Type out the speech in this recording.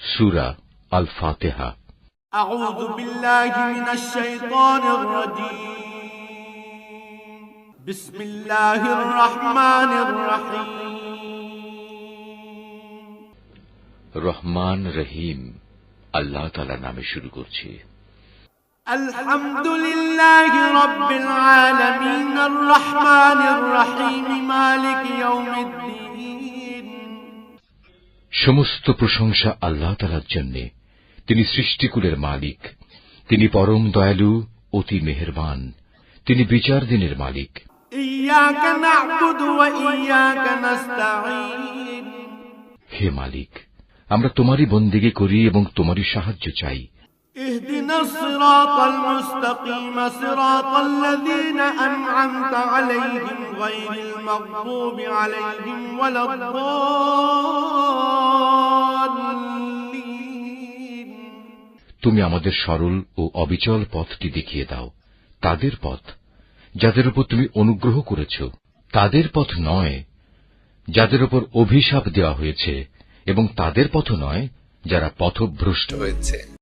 সূরা আল ফাতিহা। আউযু বিল্লাহি মিনাশ শাইতানির রাজীম। বিসমিল্লাহির রহমানির রহিম। রহমান রহিম আল্লাহ তাআলার নামে শুরু করছি। আলহামদুলিল্লাহি রাব্বিল আলামিন আর রহমানির রহিম মালিকি ইয়াউমিদ্দিন। সমস্ত প্রশংসা আল্লাহ তাআলার জন্য। তিনি সৃষ্টিকুলের মালিক, তিনি পরম দয়ালু, অতি মেহেরবান, তিনি বিচার দিনের মালিক। ইয়াকা না'বুদু ওয়া ইয়াকা নাস্তাঈন। হে মালিক, আমরা তোমারই বন্দেগী করি এবং তোমারই সাহায্য চাই। ইহদিনাস সিরাতাল মুস্তাকিম সিরাতাল্লাযীনা আন'আমতা আলাইহিম গায়রিল মাগদুবি আলাইহিম ওয়ালাদ-দাল্লিন। তুমি আমাদের সরল ও অবিচল পথটি দেখিয়ে দাও, তাদের পথ যাদের উপর তুমি অনুগ্রহ করেছ, তাদের পথ নয় যাদের উপর অভিশাপ দেওয়া হয়েছে, এবং তাদের পথ নয় যারা পথভ্রষ্ট হয়েছে।